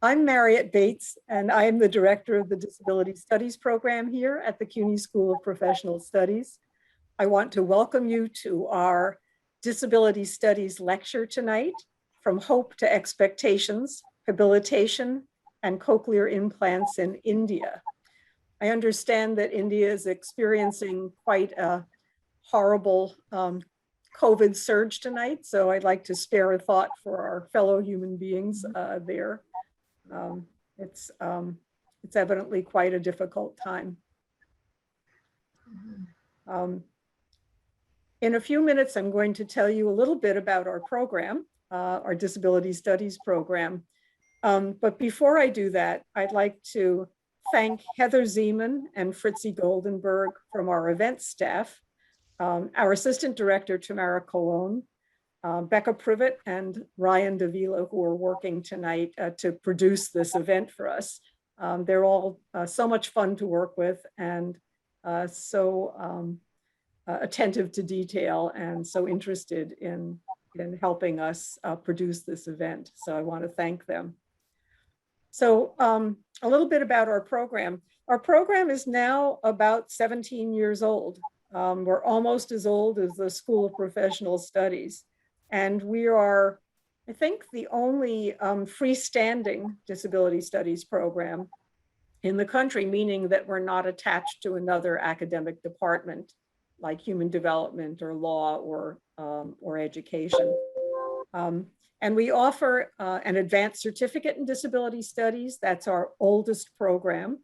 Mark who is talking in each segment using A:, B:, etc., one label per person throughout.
A: I'm Mariette Bates, and I am the director of the Disability Studies program here at the CUNY School of Professional Studies. I want to welcome you to our Disability Studies lecture tonight, From Hope to Expectations, Habilitation and Cochlear Implants in India. I understand that India is experiencing quite a horrible COVID surge tonight, so I'd like to spare a thought for our fellow human beings there. It's evidently quite a difficult time. In a few minutes, I'm going to tell you a little bit about our program, our Disability Studies program. But before I do that, I'd like to thank Heather Zeman and Fritzi Goldenberg from our event staff, our assistant director, Tamara Colon, Becca Privet and Ryan Davila, who are working tonight to produce this event for us. They're all so much fun to work with and so attentive to detail and so interested in helping us produce this event. So I want to thank them. So a little bit about our program. Our program is now about 17 years old. We're almost as old as the School of Professional Studies. And we are, I think, the only freestanding disability studies program in the country, meaning that we're not attached to another academic department like human development or law or education. And we offer an advanced certificate in disability studies. That's our oldest program.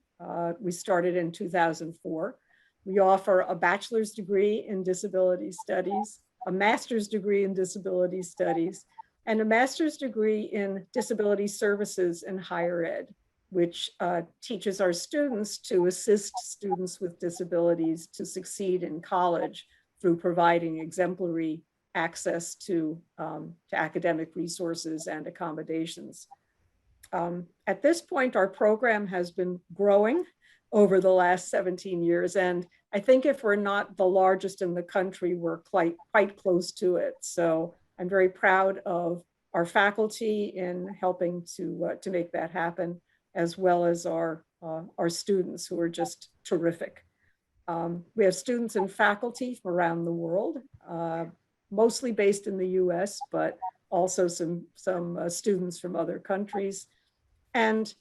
A: We started in 2004. We offer a bachelor's degree in disability studies, a master's degree in disability studies, and a master's degree in disability services in higher ed, which teaches our students to assist students with disabilities to succeed in college through providing exemplary access to academic resources and accommodations. At this point, our program has been growing over the last 17 years. And I think if we're not the largest in the country, we're quite close to it. So I'm very proud of our faculty in helping to make that happen, as well as our students who are just terrific. We have students and faculty from around the world, mostly based in the US, but also some students from other countries. And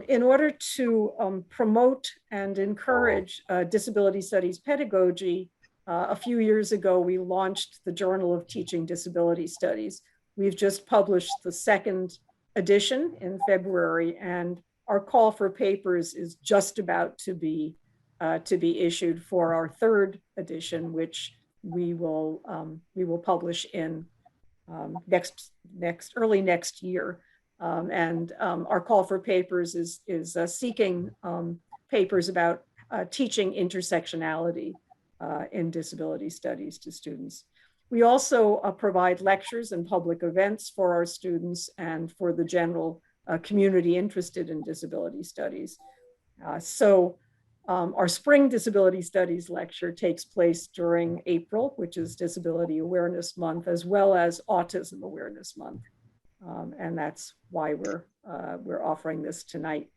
A: in order to promote and encourage disability studies pedagogy, a few years ago, we launched the Journal of Teaching Disability Studies. We've just published the second edition in February, and our call for papers is just about to be issued for our third edition, which we will publish in early next year. Our call for papers is seeking papers about teaching intersectionality in disability studies to students. We also provide lectures and public events for our students and for the general community interested in disability studies. Our spring disability studies lecture takes place during April, which is Disability Awareness Month, as well as Autism Awareness Month. And that's why we're offering this tonight.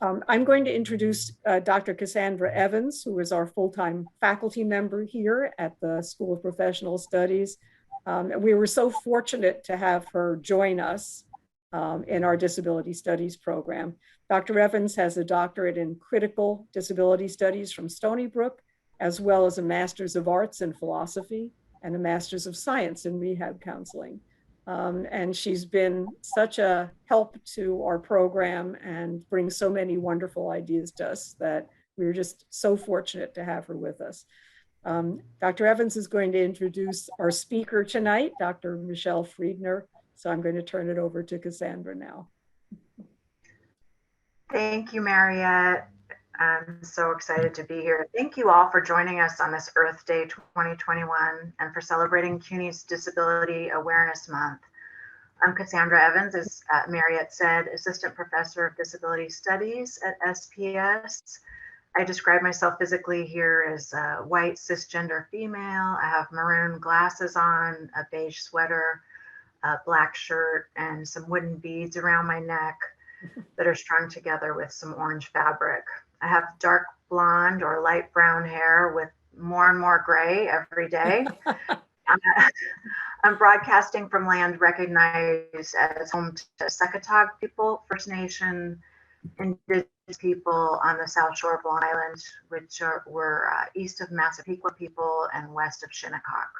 A: I'm going to introduce Dr. Cassandra Evans, who is our full-time faculty member here at the School of Professional Studies. We were so fortunate to have her join us in our disability studies program. Dr. Evans has a doctorate in critical disability studies from Stony Brook, as well as a Master's of Arts in Philosophy and a Master's of Science in Rehab Counseling. And she's been such a help to our program and brings so many wonderful ideas to us that we're just so fortunate to have her with us. Dr. Evans is going to introduce our speaker tonight, Dr. Michele Friedner. So I'm going to turn it over to Cassandra now.
B: Thank you, Mariette. I'm so excited to be here. Thank you all for joining us on this Earth Day 2021 and for celebrating CUNY's Disability Awareness Month. I'm Cassandra Evans, as Mariette said, Assistant Professor of Disability Studies at SPS. I describe myself physically here as a white cisgender female. I have maroon glasses on, a beige sweater. a black shirt, and some wooden beads around my neck that are strung together with some orange fabric. I have dark blonde or light brown hair with more and more gray every day. I'm broadcasting from land recognized as home to Secatog people, First Nation, Indigenous people on the South Shore of Long Island, which were east of Massapequa people and west of Shinnecock.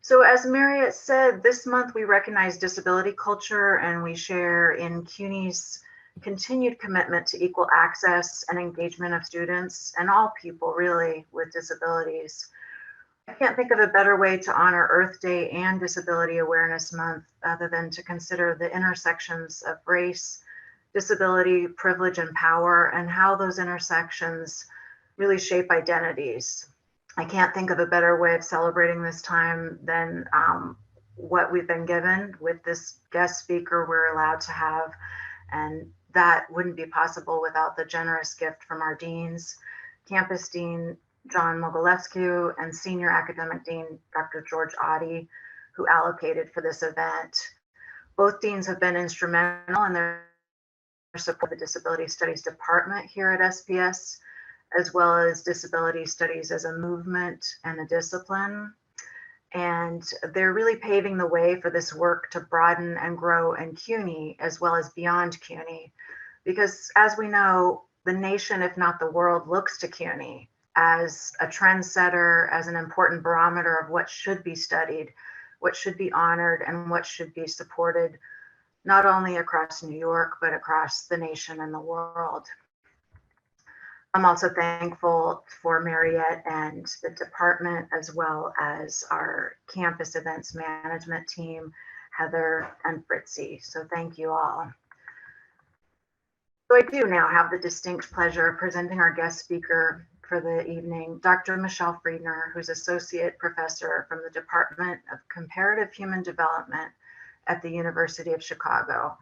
B: So as Marriott said, this month we recognize disability culture, and we share in CUNY's continued commitment to equal access and engagement of students and all people really with disabilities. I can't think of a better way to honor Earth Day and Disability Awareness Month other than to consider the intersections of race, disability, privilege, and power, and how those intersections really shape identities. I can't think of a better way of celebrating this time than what we've been given with this guest speaker we're allowed to have. And that wouldn't be possible without the generous gift from our deans, Campus Dean John Mogilescu and Senior Academic Dean Dr. George Oddie, who allocated for this event. Both deans have been instrumental in their support of the Disability Studies Department here at SPS, as well as disability studies as a movement and a discipline. And they're really paving the way for this work to broaden and grow in CUNY as well as beyond CUNY. Because as we know, the nation, if not the world, looks to CUNY as a trendsetter, as an important barometer of what should be studied, what should be honored, and what should be supported, not only across New York, but across the nation and the world. I'm also thankful for Marriott and the department, as well as our campus events management team, Heather and Fritzy. So thank you all. So I do now have the distinct pleasure of presenting our guest speaker for the evening, Dr. Michele Friedner, who's Associate Professor from the Department of Comparative Human Development at the University of Chicago.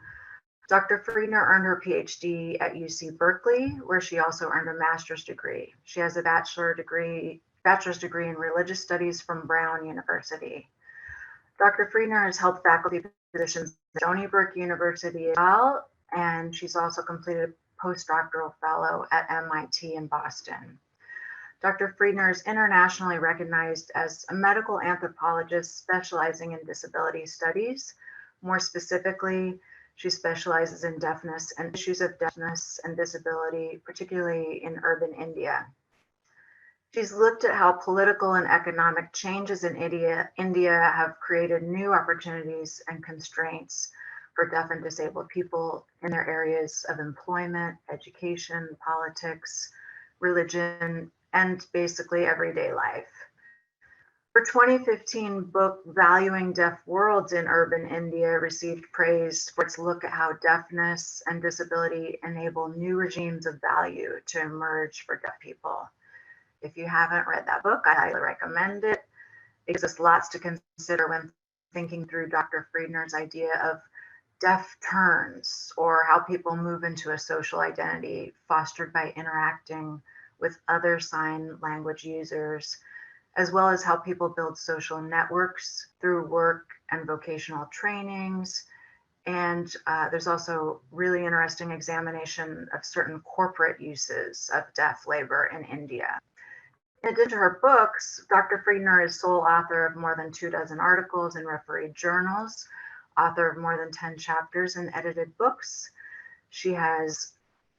B: Dr. Friedner earned her PhD at UC Berkeley, where she also earned a master's degree. She has a bachelor's degree in religious studies from Brown University. Dr. Friedner has held faculty positions at Stony Brook University as well, and she's also completed a postdoctoral fellow at MIT in Boston. Dr. Friedner is internationally recognized as a medical anthropologist specializing in disability studies. More specifically, she specializes in deafness and issues of deafness and disability, particularly in urban India. She's looked at how political and economic changes in India have created new opportunities and constraints for deaf and disabled people in their areas of employment, education, politics, religion, and basically everyday life. Her 2015 book, Valuing Deaf Worlds in Urban India, received praise for its look at how deafness and disability enable new regimes of value to emerge for deaf people. If you haven't read that book, I highly recommend it. It gives us lots to consider when thinking through Dr. Friedner's idea of deaf turns, or how people move into a social identity fostered by interacting with other sign language users, as well as how people build social networks through work and vocational trainings. And there's also really interesting examination of certain corporate uses of deaf labor in India. In addition to her books, Dr. Friedner is sole author of more than 24 articles in refereed journals, author of more than 10 chapters in edited books. She has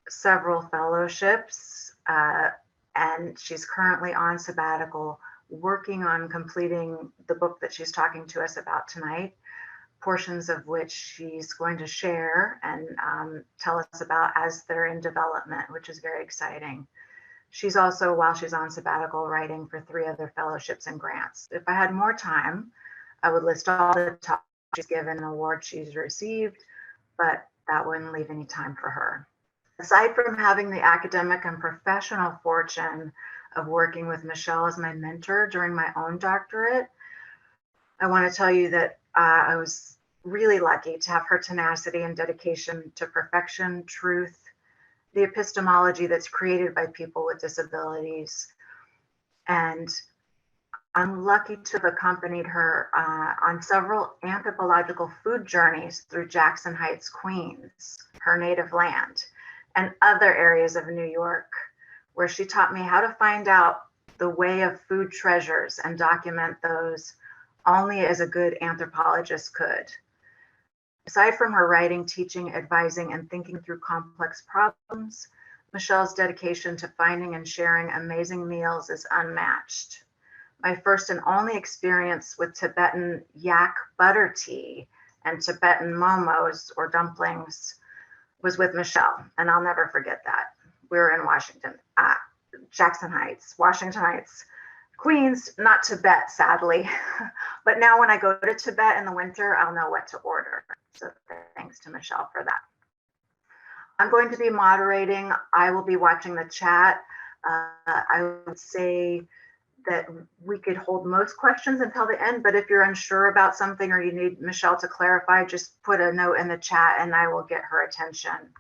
B: several fellowships, and she's currently on sabbatical, working on completing the book that she's talking to us about tonight, portions of which she's going to share and tell us about as they're in development, which is very exciting. She's also, while she's on sabbatical, writing for 3 other fellowships and grants. If I had more time, I would list all the talks she's given and awards she's received, but that wouldn't leave any time for her. Aside from having the academic and professional fortune of working with Michele as my mentor during my own doctorate, I want to tell you that I was really lucky to have her tenacity and dedication to perfection, truth, the epistemology that's created by people with disabilities, and I'm lucky to have accompanied her on several anthropological food journeys through Jackson Heights, Queens, her native land, and other areas of New York, where she taught me how to find out the way of food treasures and document those only as a good anthropologist could. Aside from her writing, teaching, advising, and thinking through complex problems, Michele's dedication to finding and sharing amazing meals is unmatched. My first and only experience with Tibetan yak butter tea and Tibetan momos or dumplings was with Michele, and I'll never forget that. We were in Washington, Jackson Heights, Washington Heights, Queens, not Tibet, sadly. But now when I go to Tibet in the winter, I'll know what to order. So thanks to Michele for that. I'm going to be moderating. I will be watching the chat. I would say that we could hold most questions until the end, but if you're unsure about something or you need Michele to clarify, just put a note in the chat and I will get her attention.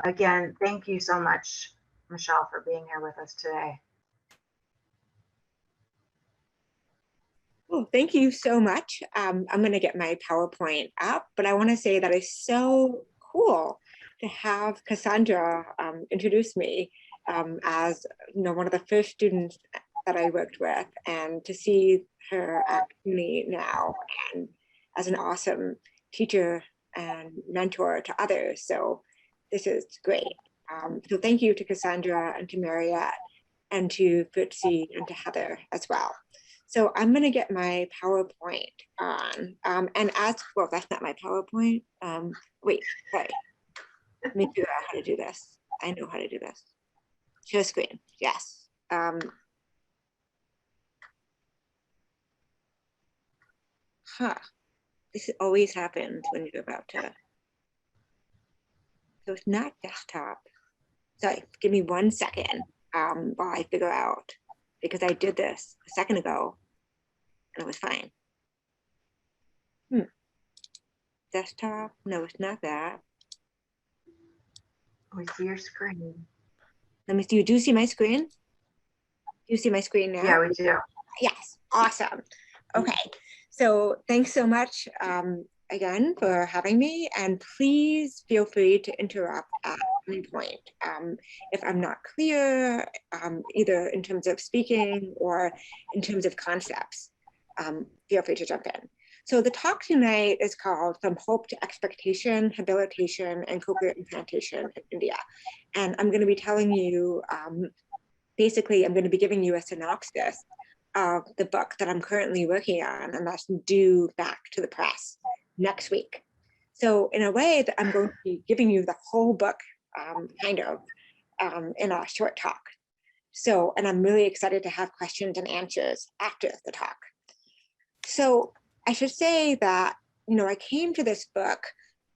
B: Again, thank you so much, Michele, for being here with us today.
C: Oh, thank you so much. I'm going to get my PowerPoint up, but I want to say that it's so cool to have Cassandra introduce me as one of the first students that I worked with, and to see her at CUNY now and as an awesome teacher and mentor to others. So this is great. So thank you to Cassandra and to Mariette and to Fritzy and to Heather as well. So I'm going to get my PowerPoint on, and as well, that's not my PowerPoint. Wait, sorry. Let me figure out how to do this. I know how to do this. Share screen, yes. This always happens when you're about to. So it's not desktop. Sorry, give me 1 second while I figure out, because I did this a second ago and it was fine. Desktop, no, it's not that.
B: We see your screen.
C: Let me see, do you see my screen? Do you see my screen now?
B: Yeah, we do.
C: Yes, awesome. Okay, so thanks so much again for having me, and please feel free to interrupt at any point. If I'm not clear, either in terms of speaking or in terms of concepts, feel free to jump in. So the talk tonight is called From Hope to Expectation, Habilitation and Cochlear Implantation in India. And I'm going to be telling you, basically, I'm going to be giving you a synopsis of the book that I'm currently working on, and that's due back to the press next week. So in a way that I'm going to be giving you the whole book kind of in a short talk. So, and I'm really excited to have questions and answers after the talk. So I should say that, I came to this book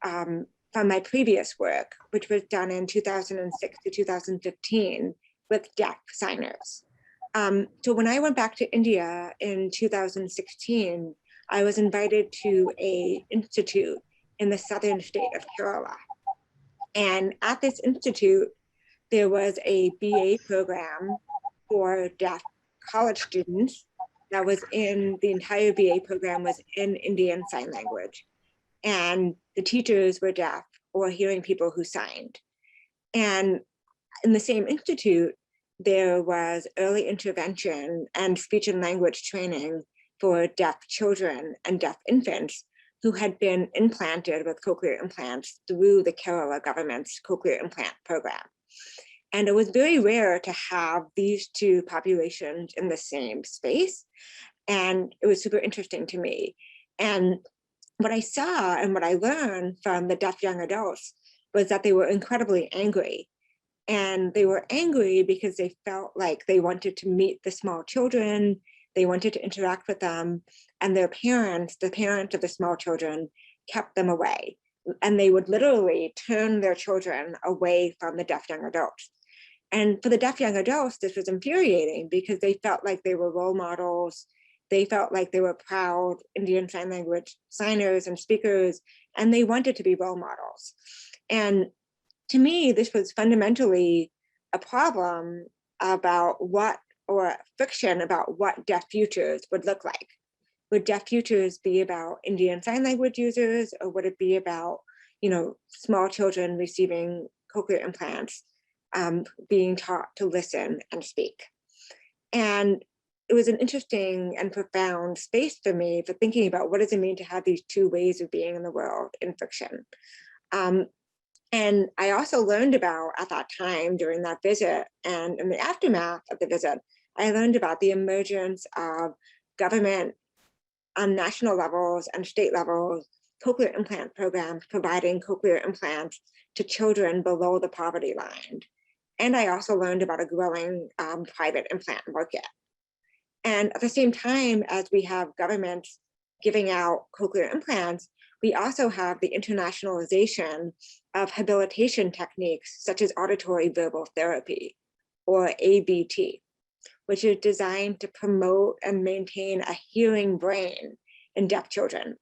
C: from my previous work, which was done in 2006 to 2015 with deaf signers. So when I went back to India in 2016, I was invited to an institute in the southern state of Kerala. And at this institute, there was a BA program for deaf college students that was in, the entire BA program was in Indian Sign Language. And the teachers were deaf or hearing people who signed. And in the same institute, there was early intervention and speech and language training for deaf children and deaf infants who had been implanted with cochlear implants through the Kerala government's cochlear implant program. And it was very rare to have these two populations in the same space. And it was super interesting to me. And what I saw and what I learned from the deaf young adults was that they were incredibly angry. And they were angry because they felt like they wanted to meet the small children, they wanted to interact with them, and their parents, the parents of the small children, kept them away. And they would literally turn their children away from the deaf young adults. And for the deaf young adults, this was infuriating because they felt like they were role models. They felt like they were proud Indian Sign Language signers and speakers, and they wanted to be role models. And to me, this was fundamentally a problem about what or fiction about what deaf futures would look like. Would deaf futures be about Indian Sign Language users, or would it be about, small children receiving cochlear implants, being taught to listen and speak? And it was an interesting and profound space for me for thinking about what does it mean to have these two ways of being in the world in fiction. And I also learned about, at that time during that visit and in the aftermath of the visit, I learned about the emergence of government on national levels and state levels, cochlear implant programs providing cochlear implants to children below the poverty line. And I also learned about a growing private implant market. And at the same time as we have governments giving out cochlear implants, we also have the internationalization of habilitation techniques such as auditory verbal therapy, or AVT, which is designed to promote and maintain a hearing brain in deaf children.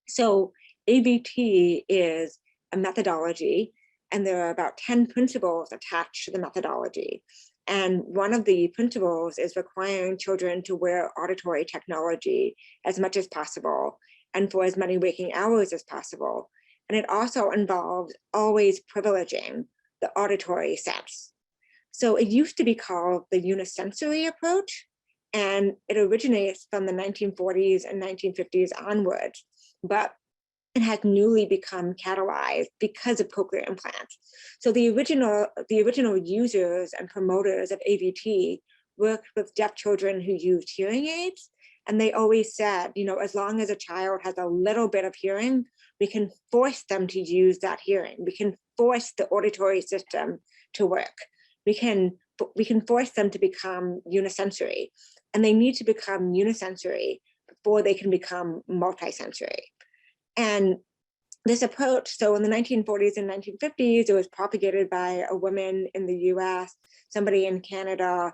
C: So AVT is a methodology, and there are about 10 principles attached to the methodology. And one of the principles is requiring children to wear auditory technology as much as possible and for as many waking hours as possible. And it also involves always privileging the auditory sense. So it used to be called the unisensory approach, and it originates from the 1940s and 1950s onwards, but it has newly become catalyzed because of cochlear implants. So the original users and promoters of AVT worked with deaf children who used hearing aids. And they always said, as long as a child has a little bit of hearing, we can force them to use that hearing. We can force the auditory system to work. We can force them to become unisensory. And they need to become unisensory before they can become multisensory. And this approach, so in the 1940s and 1950s, it was propagated by a woman in the US, somebody in Canada,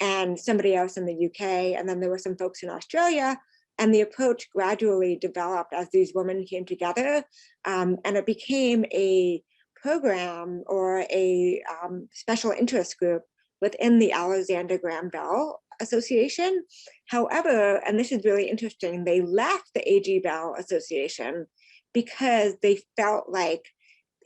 C: and somebody else in the UK, and then there were some folks in Australia, and the approach gradually developed as these women came together, and it became a program or a special interest group within the Alexander Graham Bell Association. However, and this is really interesting, they left the A.G. Bell Association because they felt like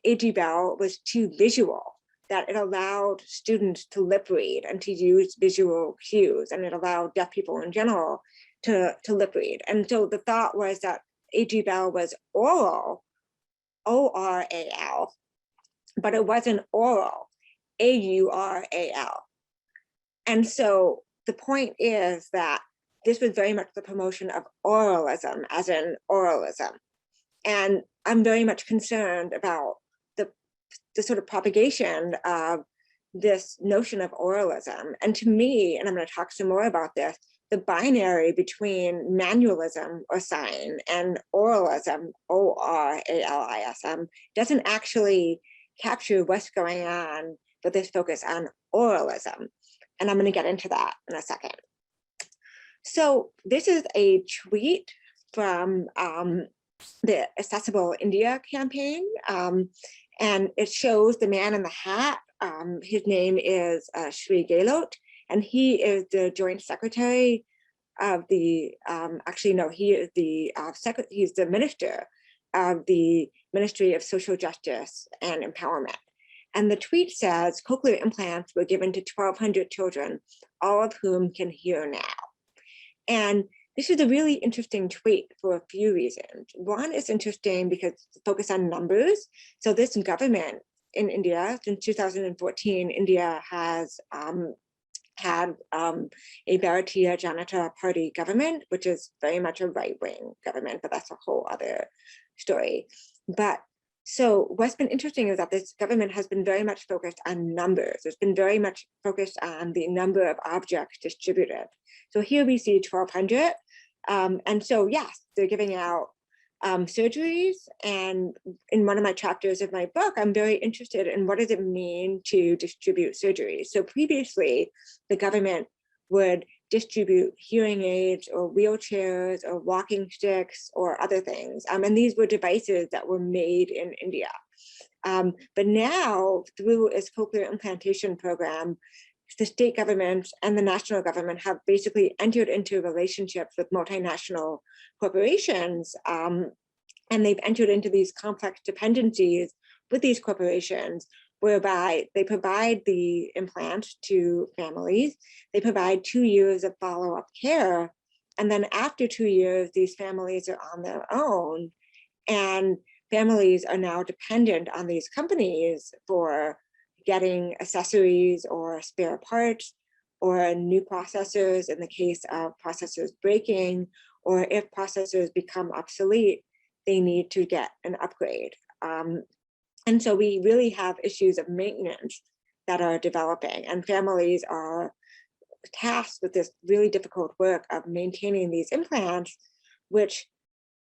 C: A.G. Bell was too visual, that it allowed students to lip read and to use visual cues, and it allowed deaf people in general to lip read. And so the thought was that A.G. Bell was oral, O-R-A-L, but it wasn't oral, A-U-R-A-L. And so the point is that this was very much the promotion of oralism, as in oralism. And I'm very much concerned about the sort of propagation of this notion of oralism. And to me, and I'm going to talk some more about this, the binary between manualism or sign and oralism, O-R-A-L-I-S-M, doesn't actually capture what's going on with this focus on oralism. And I'm going to get into that in a second. So this is a tweet from the Accessible India campaign. And it shows the man in the hat. His name is Sri Gehlot, and he is the Joint Secretary of the, he is the he's the Minister of the Ministry of Social Justice and Empowerment. And the tweet says, cochlear implants were given to 1,200 children, all of whom can hear now. And this is a really interesting tweet for a few reasons. One is interesting because it's focused on numbers. So this government in India, since 2014, India has had a Bharatiya Janata Party government, which is very much a right-wing government, but that's a whole other story. But so what's been interesting is that this government has been very much focused on numbers. It's been very much focused on the number of objects distributed. So here we see 1,200. And so, yes, they're giving out surgeries. And in one of my chapters of my book, I'm very interested in what does it mean to distribute surgeries. So previously, the government would distribute hearing aids or wheelchairs or walking sticks or other things. And these were devices that were made in India. But now, through its cochlear implantation program, the state government and the national government have basically entered into relationships with multinational corporations, and they've entered into these complex dependencies with these corporations, whereby they provide the implant to families, they provide 2 years of follow-up care, and then after 2 years, these families are on their own, and families are now dependent on these companies for getting accessories or spare parts or new processors in the case of processors breaking, or if processors become obsolete, they need to get an upgrade. And so we really have issues of maintenance that are developing, and families are tasked with this really difficult work of maintaining these implants, which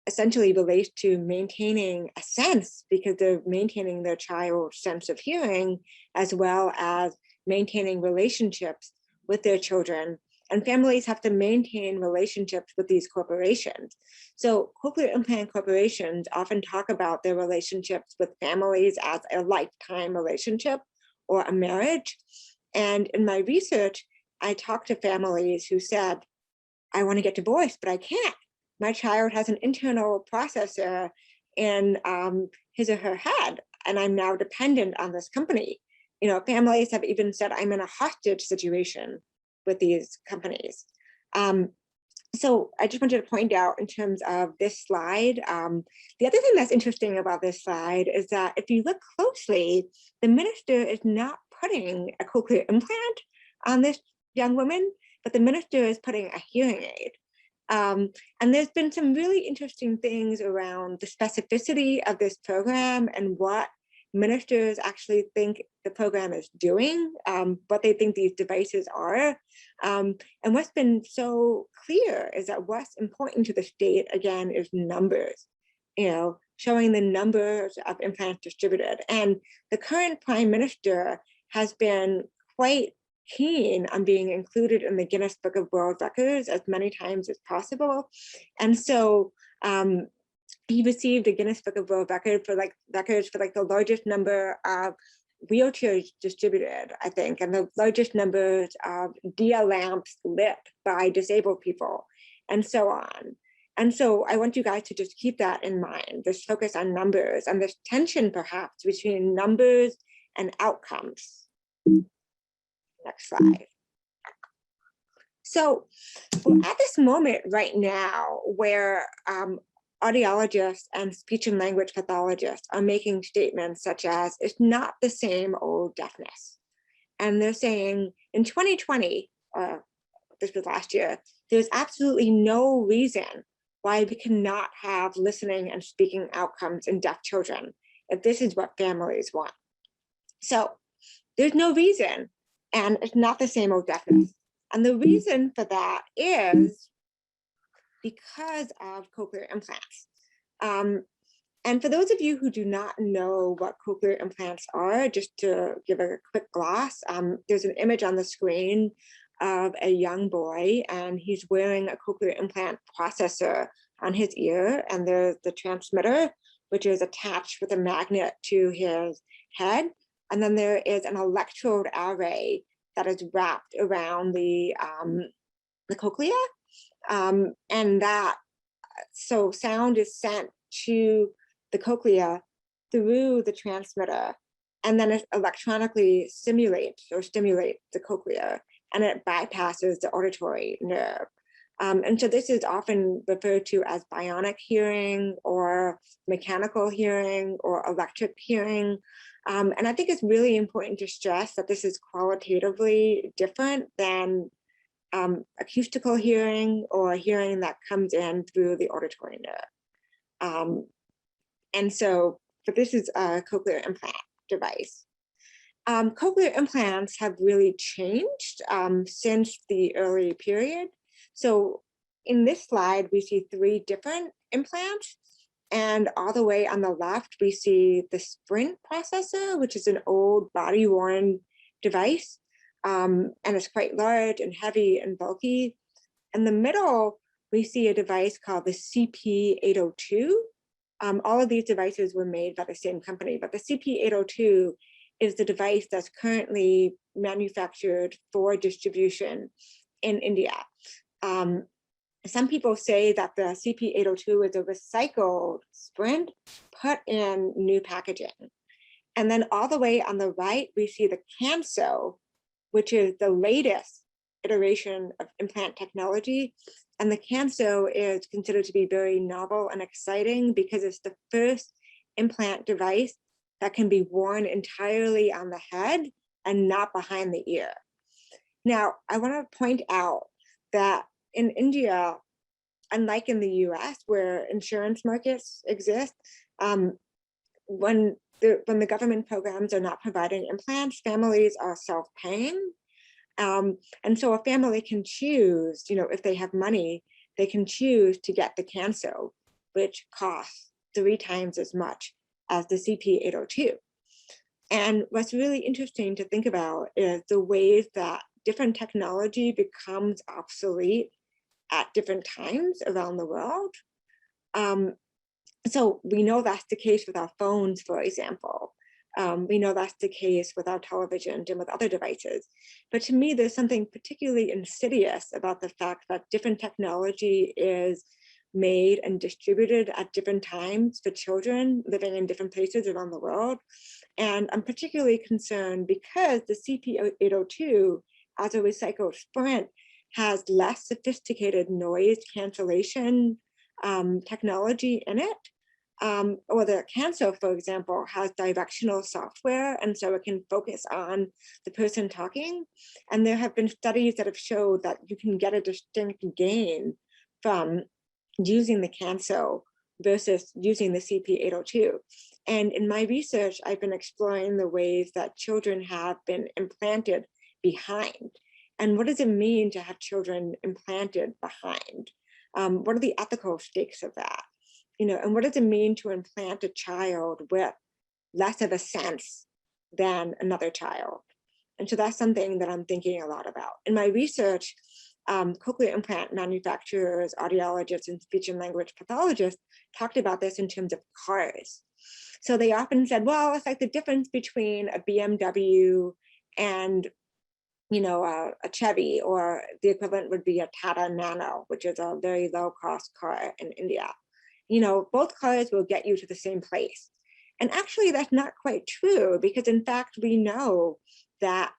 C: essentially relates to maintaining a sense, because they're maintaining their child's sense of hearing, as well as maintaining relationships with their children. And families have to maintain relationships with these corporations. So cochlear implant corporations often talk about their relationships with families as a lifetime relationship or a marriage. And in my research, I talked to families who said, I want to get divorced, but I can't. My child has an internal processor in his or her head, and I'm now dependent on this company. You know, families have even said, I'm in a hostage situation with these companies. So I just wanted to point out in terms of this slide, the other thing that's interesting about this slide is that if you look closely, the minister is not putting a cochlear implant on this young woman, but the minister is putting a hearing aid. And there's been some really interesting things around the specificity of this program and what ministers actually think the program is doing, what they think these devices are. And what's been so clear is that what's important to the state, again, is numbers, you know, showing the numbers of implants distributed. And the current prime minister has been quite keen on being included in the Guinness Book of World Records as many times as possible. And so he received a Guinness Book of World Records for the largest number of wheelchairs distributed, I think, and the largest numbers of dia lamps lit by disabled people, and so on. And so I want you guys to just keep that in mind, this focus on numbers and this tension perhaps between numbers and outcomes. Next slide. So we're at this moment right now where audiologists and speech and language pathologists are making statements such as, it's not the same old deafness. And they're saying in 2020, this was last year, there's absolutely no reason why we cannot have listening and speaking outcomes in deaf children if this is what families want. So there's no reason, and it's not the same old deafness. And the reason for that is because of cochlear implants. And for those of you who do not know what cochlear implants are, just to give a quick gloss, there's an image on the screen of a young boy, and he's wearing a cochlear implant processor on his ear, and there's the transmitter, which is attached with a magnet to his head. And then there is an electrode array that is wrapped around the cochlea. And that, so sound is sent to the cochlea through the transmitter, and then it electronically stimulates the cochlea, and it bypasses the auditory nerve. And so this is often referred to as bionic hearing or mechanical hearing or electric hearing. And I think it's really important to stress that this is qualitatively different than acoustical hearing or hearing that comes in through the auditory nerve. And so, but this is a cochlear implant device. Cochlear implants have really changed since the early period. So in this slide, we see 3 different implants. And all the way on the left, we see the Sprint processor, which is an old body-worn device. And it's quite large and heavy and bulky. In the middle, we see a device called the CP802. All of these devices were made by the same company, but the CP802 is the device that's currently manufactured for distribution in India. Some people say that the CP802 is a recycled Sprint put in new packaging. And then all the way on the right, we see the Canso, which is the latest iteration of implant technology. And the Canso is considered to be very novel and exciting because it's the first implant device that can be worn entirely on the head and not behind the ear. Now, I want to point out that in India, unlike in the US, where insurance markets exist, when the government programs are not providing implants, families are self-paying. And so a family can choose, if they have money, they can choose to get the Canso, which costs 3 times as much as the CP802. And what's really interesting to think about is the ways that different technology becomes obsolete at different times around the world. So we know that's the case with our phones, for example. We know that's the case with our television and with other devices. But to me, there's something particularly insidious about the fact that different technology is made and distributed at different times for children living in different places around the world. And I'm particularly concerned because the CP802 as a recycled Sprint has less sophisticated noise cancellation technology in it. Or the Canso, for example, has directional software, and so it can focus on the person talking. And there have been studies that have showed that you can get a distinct gain from using the Canso versus using the CP802. And in my research, I've been exploring the ways that children have been implanted behind. And what does it mean to have children implanted behind? What are the ethical stakes of that? And what does it mean to implant a child with less of a sense than another child? And so that's something that I'm thinking a lot about. In my research, cochlear implant manufacturers, audiologists, and speech and language pathologists talked about this in terms of cars. So they often said, well, it's like the difference between a BMW and a Chevy, or the equivalent would be a Tata Nano, which is a very low cost car in India. Both cars will get you to the same place. And actually that's not quite true, because in fact, we know that,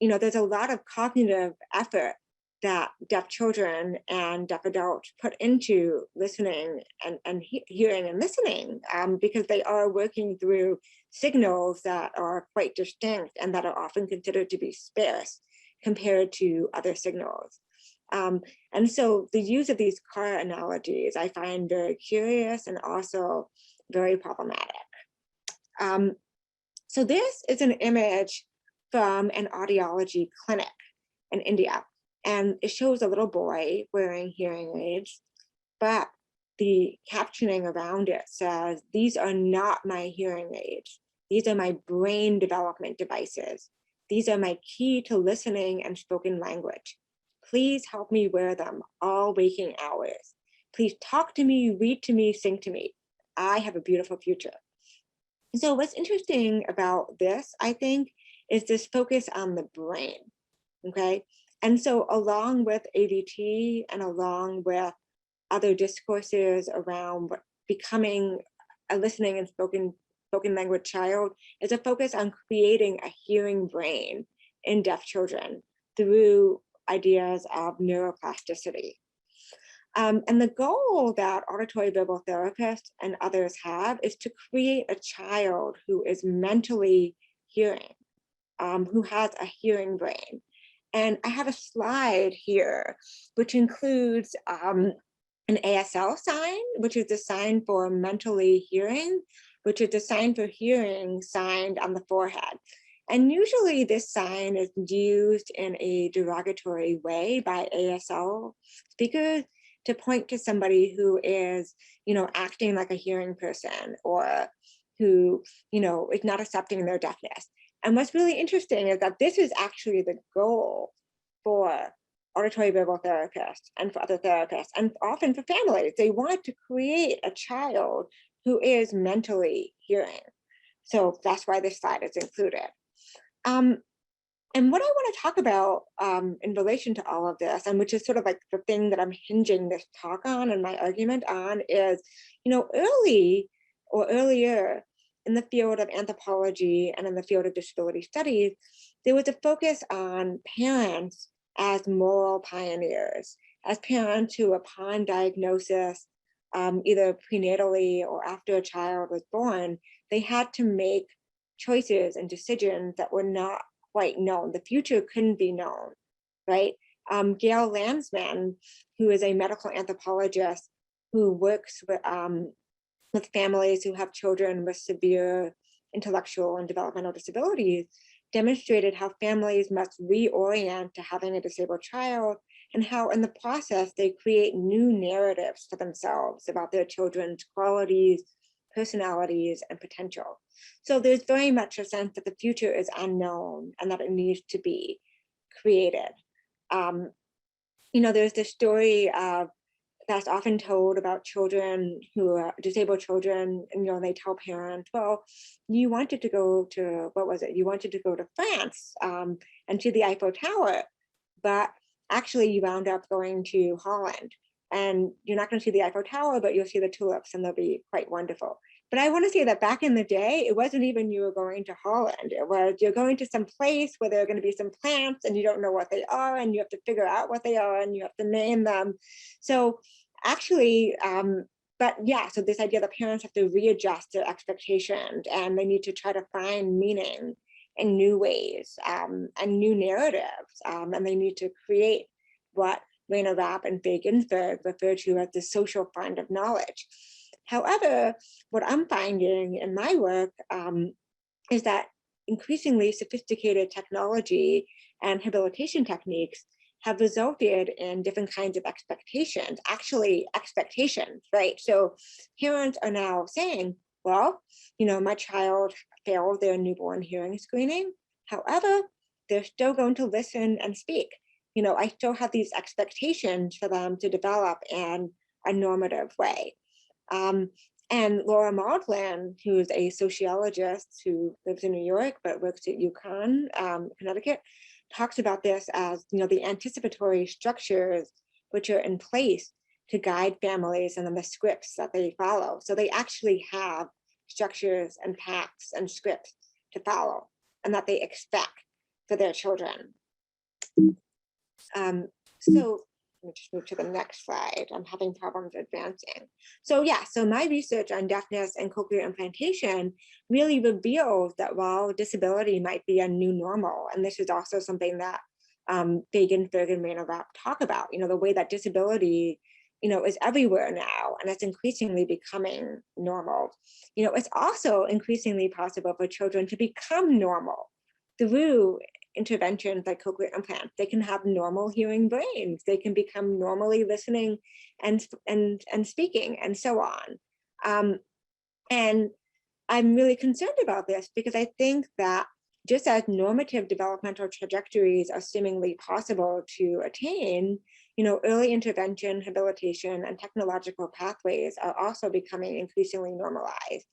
C: there's a lot of cognitive effort that deaf children and deaf adults put into listening and hearing and listening, because they are working through signals that are quite distinct and that are often considered to be sparse compared to other signals. And so the use of these car analogies I find very curious and also very problematic. So this is an image from an audiology clinic in India, and it shows a little boy wearing hearing aids, but the captioning around it says, "These are not my hearing aids. These are my brain development devices. These are my key to listening and spoken language. Please help me wear them all waking hours. Please talk to me, read to me, sing to me. I have a beautiful future." So what's interesting about this, I think, is this focus on the brain, okay? And so along with ADT and along with other discourses around becoming a listening and spoken language child, is a focus on creating a hearing brain in deaf children through ideas of neuroplasticity. And the goal that auditory verbal therapists and others have is to create a child who is mentally hearing, who has a hearing brain. And I have a slide here, which includes an ASL sign, which is the sign for mentally hearing, which is the sign for hearing signed on the forehead. And usually this sign is used in a derogatory way by ASL speakers to point to somebody who is, acting like a hearing person, or who, is not accepting their deafness. And what's really interesting is that this is actually the goal for auditory verbal therapists and for other therapists, and often for families. They want to create a child who is mentally hearing. So that's why this slide is included. And what I want to talk about in relation to all of this, and which is sort of like the thing that I'm hinging this talk on and my argument on, is, earlier in the field of anthropology and in the field of disability studies, there was a focus on parents as moral pioneers, as parents who, upon diagnosis, either prenatally or after a child was born, they had to make choices and decisions that were not quite known. The future couldn't be known, right? Gail Landsman, who is a medical anthropologist who works with families who have children with severe intellectual and developmental disabilities, demonstrated how families must reorient to having a disabled child, and how in the process they create new narratives for themselves about their children's qualities, personalities, and potential. So there's very much a sense that the future is unknown and that it needs to be created. There's this story that's often told about children who are disabled children, and they tell parents, well, you wanted to go to, what was it? You wanted to go to France and see the Eiffel Tower, but actually you wound up going to Holland. And you're not going to see the Eiffel Tower, but you'll see the tulips, and they'll be quite wonderful. But I want to say that back in the day, it wasn't even you were going to Holland. It was you're going to some place where there are going to be some plants and you don't know what they are, and you have to figure out what they are, and you have to name them. So actually, so this idea that parents have to readjust their expectations, and they need to try to find meaning in new ways and new narratives, and they need to create what Rainer Rapp and Faye Ginsburg refer to as the social fund of knowledge. However, what I'm finding in my work is that increasingly sophisticated technology and habilitation techniques have resulted in different kinds of expectations, right? So parents are now saying, well, my child failed their newborn hearing screening. However, they're still going to listen and speak. I still have these expectations for them to develop in a normative way. And Laura Maudlin, who's a sociologist who lives in New York but works at UConn, Connecticut, talks about this as the anticipatory structures which are in place to guide families and then the scripts that they follow. So they actually have structures and paths and scripts to follow and that they expect for their children. So let me just move to the next slide. I'm having problems advancing. So my research on deafness and cochlear implantation really reveals that while disability might be a new normal, and this is also something that Faye Ginsburg and Rainer Rapp talk about, the way that disability, is everywhere now, and it's increasingly becoming normal. It's also increasingly possible for children to become normal through interventions like cochlear implants. They can have normal hearing brains. They can become normally listening and speaking, and so on. And I'm really concerned about this because I think that just as normative developmental trajectories are seemingly possible to attain, early intervention, habilitation, and technological pathways are also becoming increasingly normalized.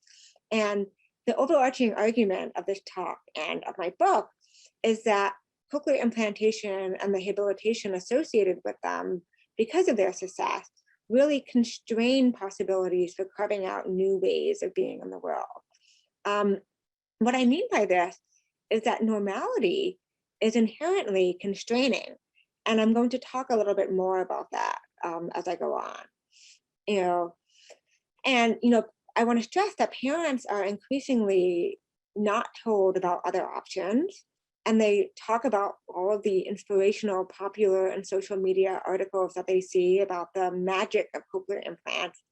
C: And the overarching argument of this talk and of my book is that cochlear implantation and the habilitation associated with them, because of their success, really constrain possibilities for carving out new ways of being in the world. What I mean by this is that normality is inherently constraining. And I'm going to talk a little bit more about that as I go on. I want to stress that parents are increasingly not told about other options. And they talk about all of the inspirational, popular, and social media articles that they see about the magic of cochlear implants.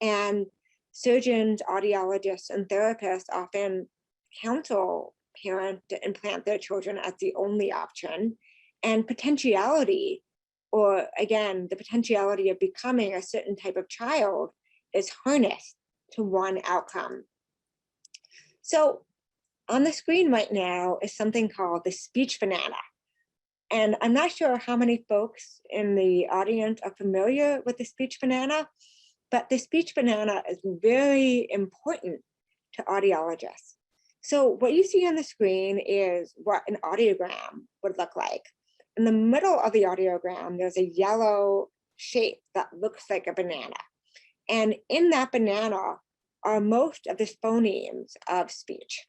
C: And surgeons, audiologists, and therapists often counsel parents to implant their children as the only option. And potentiality, or again, the potentiality of becoming a certain type of child, is harnessed to one outcome. So on the screen right now is something called the speech banana. And I'm not sure how many folks in the audience are familiar with the speech banana, but the speech banana is very important to audiologists. So what you see on the screen is what an audiogram would look like. In the middle of the audiogram, there's a yellow shape that looks like a banana. And in that banana are most of the phonemes of speech.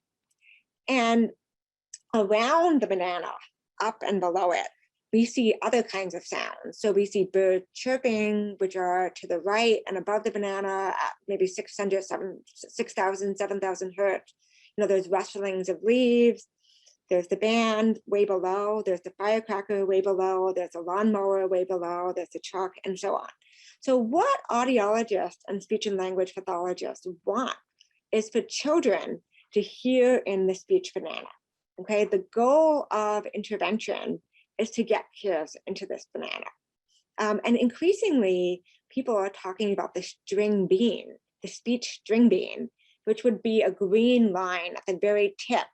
C: And around the banana, up and below it, we see other kinds of sounds. So we see birds chirping, which are to the right and above the banana at maybe 6,000, 7,000 hertz. There's rustlings of leaves. There's the band way below. There's the firecracker way below. There's a lawnmower way below. There's the truck, and so on. So what audiologists and speech and language pathologists want is for children to hear in the speech banana. Okay, the goal of intervention is to get kids into this banana. And increasingly, people are talking about the string bean, the speech string bean, which would be a green line at the very tip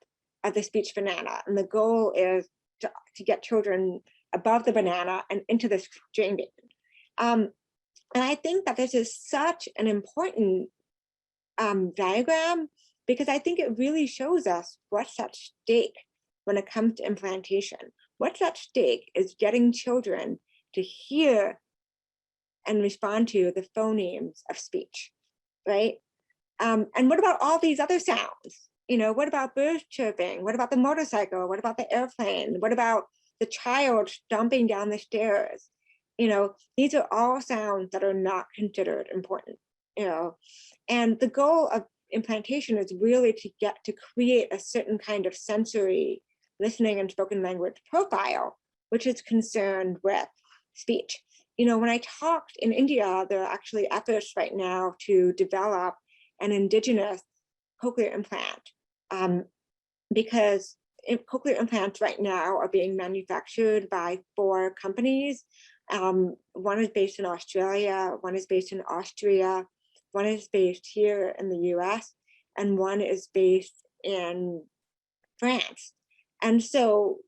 C: of the speech banana. And the goal is to get children above the banana and into the string bean. And I think that this is such an important diagram, because I think it really shows us what's at stake when it comes to implantation. What's at stake is getting children to hear and respond to the phonemes of speech, right? And what about all these other sounds? What about birds chirping? What about the motorcycle? What about the airplane? What about the child stomping down the stairs? These are all sounds that are not considered important, and the goal of implantation is really to create a certain kind of sensory listening and spoken language profile, which is concerned with speech. When I talked in India, there are actually efforts right now to develop an indigenous cochlear implant, because cochlear implants right now are being manufactured by 4 companies. One is based in Australia, one is based in Austria, one is based here in the US, and one is based in France. And so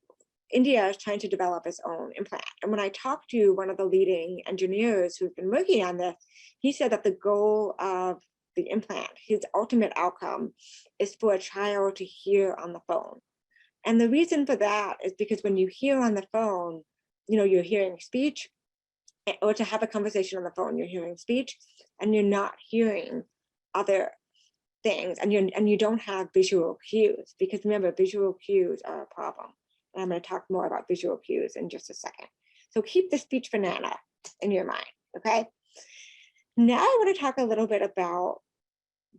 C: India is trying to develop its own implant. And when I talked to one of the leading engineers who've been working on this, he said that the goal of the implant, his ultimate outcome, is for a child to hear on the phone. And the reason for that is because when you hear on the phone, you're hearing speech, or to have a conversation on the phone, you're hearing speech, and you're not hearing other things, and you don't have visual cues, because remember, visual cues are a problem. And I'm going to talk more about visual cues in just a second. So keep the speech banana in your mind, okay? Now I want to talk a little bit about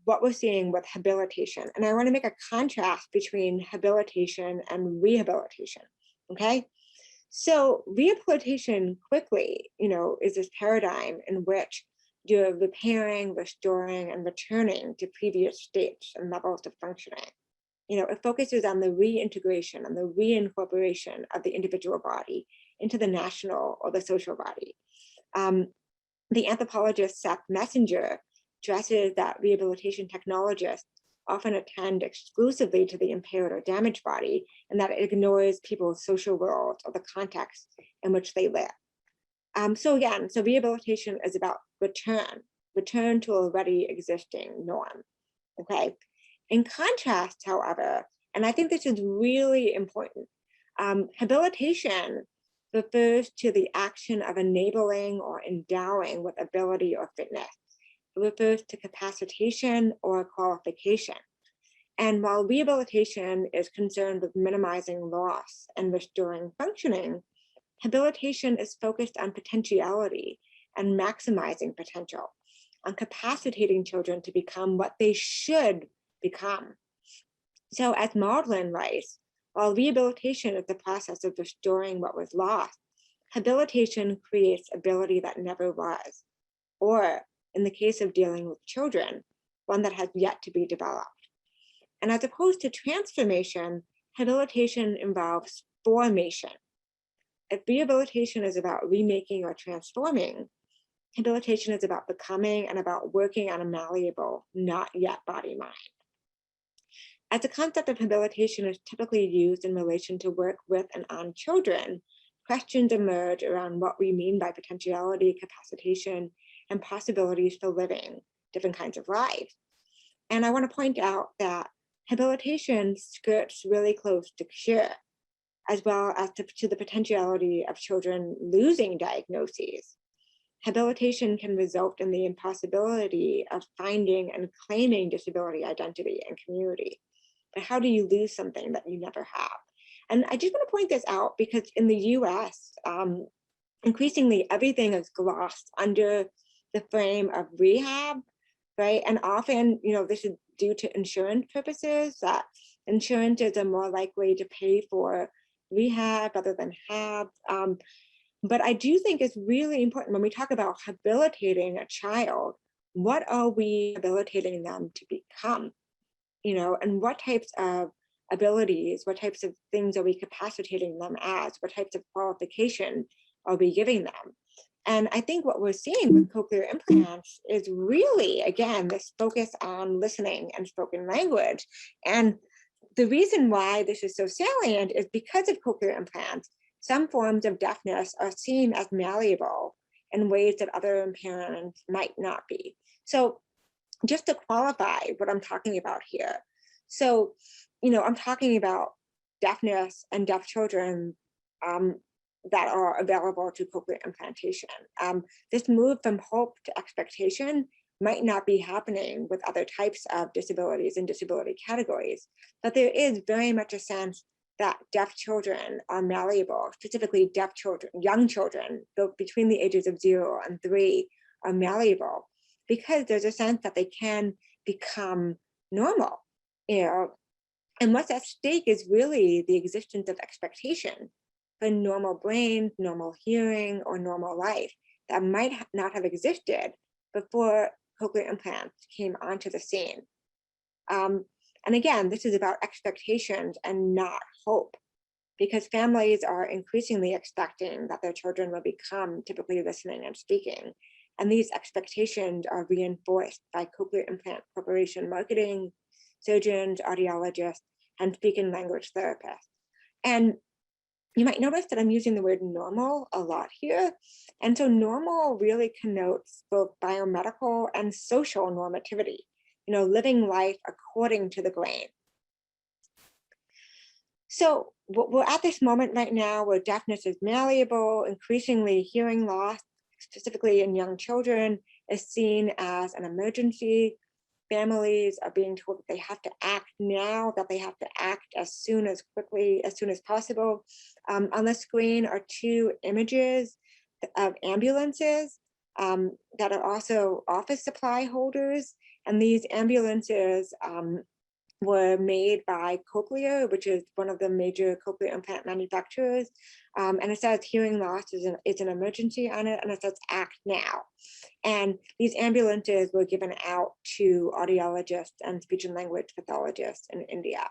C: what we're seeing with habilitation. And I want to make a contrast between habilitation and rehabilitation, okay? So rehabilitation quickly, is this paradigm in which you're repairing, restoring, and returning to previous states and levels of functioning. It focuses on the reintegration and the reincorporation of the individual body into the national or the social body. The anthropologist Seth Messenger stresses that rehabilitation technologists often attend exclusively to the impaired or damaged body, and that it ignores people's social worlds or the context in which they live. So rehabilitation is about return to already existing norm, okay? In contrast, however, and I think this is really important, habilitation refers to the action of enabling or endowing with ability or fitness. It refers to capacitation or qualification. And while rehabilitation is concerned with minimizing loss and restoring functioning, habilitation is focused on potentiality and maximizing potential, on capacitating children to become what they should become. So as Maudlin writes, while rehabilitation is the process of restoring what was lost, habilitation creates ability that never was, or in the case of dealing with children, one that has yet to be developed. And as opposed to transformation, habilitation involves formation. If rehabilitation is about remaking or transforming, habilitation is about becoming and about working on a malleable, not yet body-mind. As the concept of habilitation is typically used in relation to work with and on children, questions emerge around what we mean by potentiality, capacitation, and possibilities for living different kinds of lives. And I want to point out that habilitation skirts really close to cure, as well as to the potentiality of children losing diagnoses. Habilitation can result in the impossibility of finding and claiming disability identity and community. But how do you lose something that you never have? And I just want to point this out because in the US, increasingly everything is glossed under the frame of rehab, right? And often, this is due to insurance purposes, that insurances are more likely to pay for rehab rather than have. But I do think it's really important when we talk about habilitating a child, what are we habilitating them to become? And what types of abilities, what types of things are we capacitating them as? What types of qualification are we giving them? And I think what we're seeing with cochlear implants is really, again, this focus on listening and spoken language. And the reason why this is so salient is because of cochlear implants, some forms of deafness are seen as malleable in ways that other impairments might not be. So just to qualify what I'm talking about here. So, I'm talking about deafness and deaf children that are available to cochlear implantation. This move from hope to expectation might not be happening with other types of disabilities and disability categories, but there is very much a sense that deaf children are malleable, specifically deaf children, young children, between the ages of 0 and 3 are malleable, because there's a sense that they can become normal, and what's at stake is really the existence of expectation for normal brain, normal hearing, or normal life that might not have existed before cochlear implants came onto the scene. And again, this is about expectations and not hope, because families are increasingly expecting that their children will become typically listening and speaking. And these expectations are reinforced by cochlear implant preparation marketing, surgeons, audiologists, and speaking language therapists. And you might notice that I'm using the word normal a lot here. And so normal really connotes both biomedical and social normativity, living life according to the grain. So we're at this moment right now where deafness is malleable, increasingly hearing loss, specifically in young children, is seen as an emergency. Families are being told that they have to act now, that they have to act as soon as possible. On the screen are 2 images of ambulances that are also office supply holders. And these ambulances were made by Cochlear, which is one of the major cochlear implant manufacturers. And it says hearing loss is an emergency on it, and it says act now. And these ambulances were given out to audiologists and speech and language pathologists in India,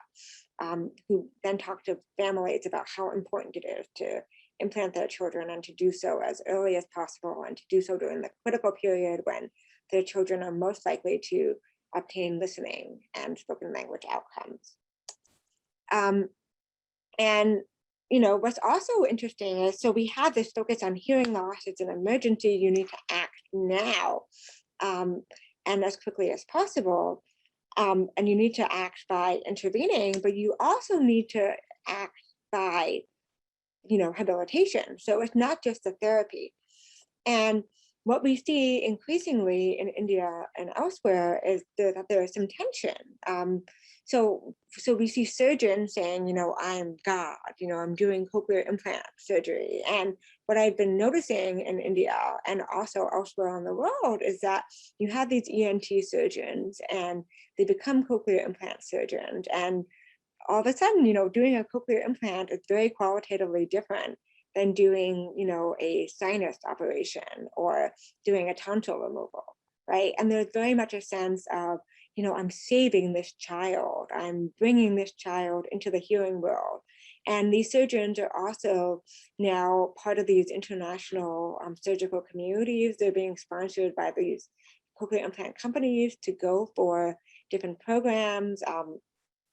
C: who then talked to families about how important it is to implant their children and to do so as early as possible, and to do so during the critical period when their children are most likely to obtain listening and spoken language outcomes. And what's also interesting is, so we have this focus on hearing loss. It's an emergency. You need to act now and as quickly as possible. And you need to act by intervening, but you also need to act by, habilitation. So it's not just the therapy. And what we see increasingly in India and elsewhere is that there is some tension. So we see surgeons saying, I'm God, I'm doing cochlear implant surgery. And what I've been noticing in India and also elsewhere in the world is that you have these ENT surgeons and they become cochlear implant surgeons. And all of a sudden, doing a cochlear implant is very qualitatively different than doing, a sinus operation or doing a tonsil removal, right? And there's very much a sense of, I'm saving this child, I'm bringing this child into the hearing world. And these surgeons are also now part of these international surgical communities. They're being sponsored by these cochlear implant companies to go for different programs.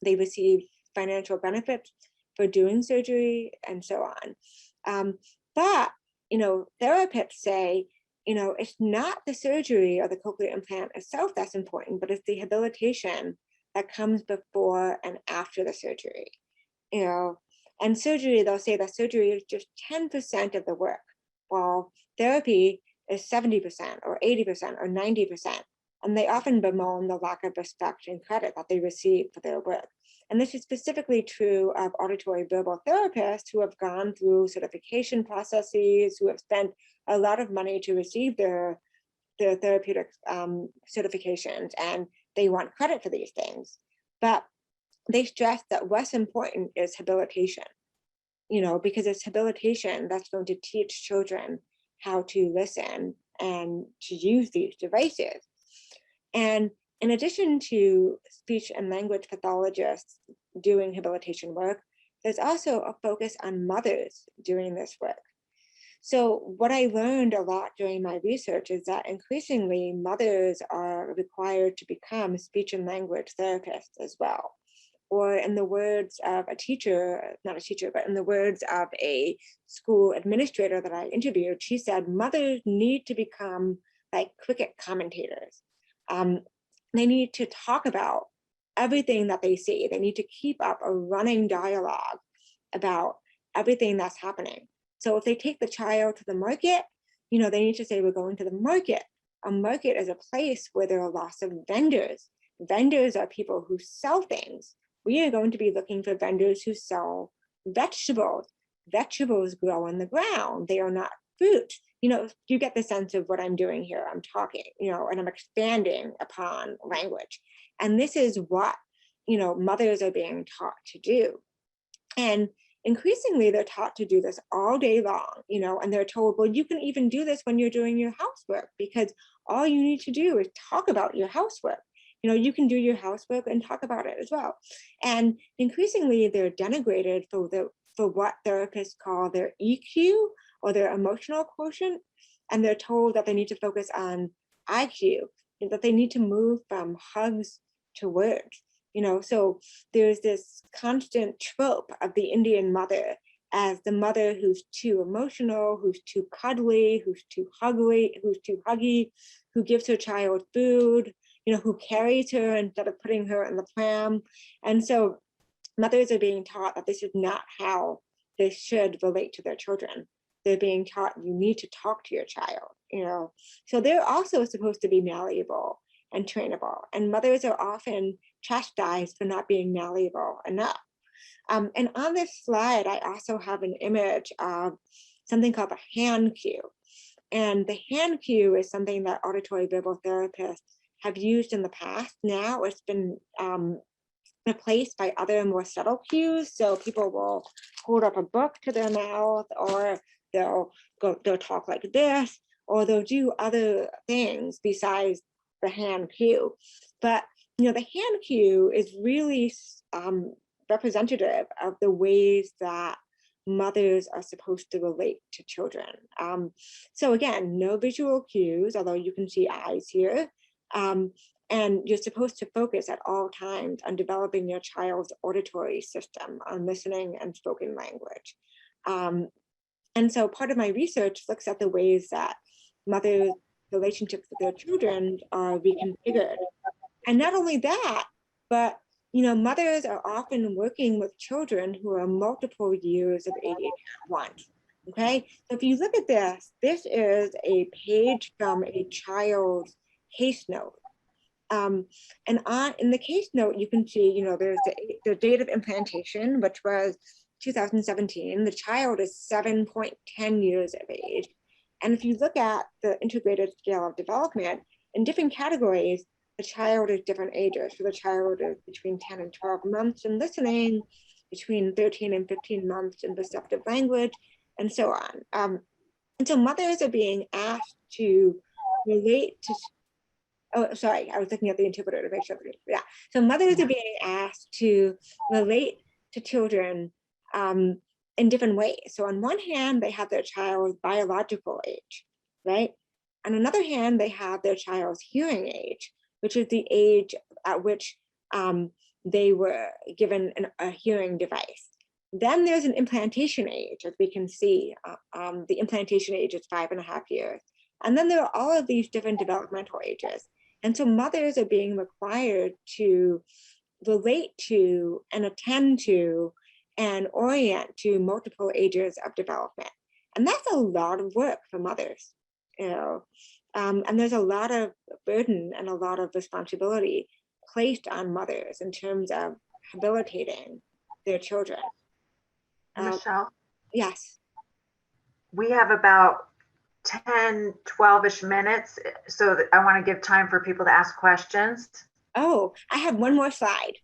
C: They receive financial benefits for doing surgery and so on. But, therapists say, it's not the surgery or the cochlear implant itself that's important, but it's the habilitation that comes before and after the surgery. You know, and surgery, they'll say that surgery is just 10% of the work, while therapy is 70% or 80% or 90%. And they often bemoan the lack of respect and credit that they receive for their work. And this is specifically true of auditory verbal therapists who have gone through certification processes, who have spent a lot of money to receive their therapeutic certifications, and they want credit for these things. But they stress that what's important is habilitation, you know, because it's habilitation that's going to teach children how to listen and to use these devices. And in addition to speech and language pathologists doing habilitation work, there's also a focus on mothers doing this work. So what I learned a lot during my research is that increasingly mothers are required to become speech and language therapists as well. Or in the words of a teacher, not a teacher, but in the words of a school administrator that I interviewed, she said, mothers need to become like cricket commentators. They need to talk about everything that they see. They need to keep up a running dialogue about everything that's happening. So if they take the child to the market, you know, they need to say, we're going to the market. A market is a place where there are lots of vendors. Vendors are people who sell things. We are going to be looking for vendors who sell vegetables. Vegetables grow on the ground. They are not fruit. You know, you get the sense of what I'm doing here. I'm talking, you know, and I'm expanding upon language. And this is what, you know, mothers are being taught to do. And increasingly, they're taught to do this all day long, you know, and they're told, well, you can even do this when you're doing your housework, because all you need to do is talk about your housework. You know, you can do your housework and talk about it as well. And increasingly, they're denigrated for what therapists call their EQ, or their emotional quotient, and they're told that they need to focus on IQ, that they need to move from hugs to words. You know, so there's this constant trope of the Indian mother as the mother who's too emotional, who's too cuddly, who's too huggy, who gives her child food, you know, who carries her instead of putting her in the pram. And so mothers are being taught that this is not how they should relate to their children. They're being taught you need to talk to your child, you know. So they're also supposed to be malleable and trainable. And mothers are often chastised for not being malleable enough. And on this slide, I also have an image of something called a hand cue. And the hand cue is something that auditory verbal therapists have used in the past. Now it's been replaced by other more subtle cues. So people will hold up a book to their mouth, or they'll talk like this, or they'll do other things besides the hand cue. But you know, the hand cue is really representative of the ways that mothers are supposed to relate to children. So again, no visual cues, although you can see eyes here. And you're supposed to focus at all times on developing your child's auditory system, on listening and spoken language. And so part of my research looks at the ways that mothers' relationships with their children are reconfigured. And not only that, but you know, mothers are often working with children who are multiple years of age at once. Okay, so if you look at this, this is a page from a child's case note. And in the case note, you can see, you know, there's the date of implantation, which was 2017. The child is 7.10 years of age. And if you look at the integrated scale of development, in different categories, the child is different ages. So the child is between 10 and 12 months in listening, between 13 and 15 months in receptive language, and so on. And so mothers are being asked to relate to, oh, sorry, I was looking at the interpreter to make sure. Yeah, so mothers are being asked to relate to children in different ways. So on one hand, they have their child's biological age, right? On another hand, they have their child's hearing age, which is the age at which they were given a hearing device. Then there's an implantation age, as we can see. The implantation age is 5.5 years. And then there are all of these different developmental ages. And so mothers are being required to relate to and attend to and orient to multiple ages of development. And that's a lot of work for mothers, you know, and there's a lot of burden and a lot of responsibility placed on mothers in terms of habilitating their children.
B: Michelle,
C: Yes.
B: we have about 10, 12-ish minutes. So I want to give time for people to ask questions.
C: Oh, I have one more slide.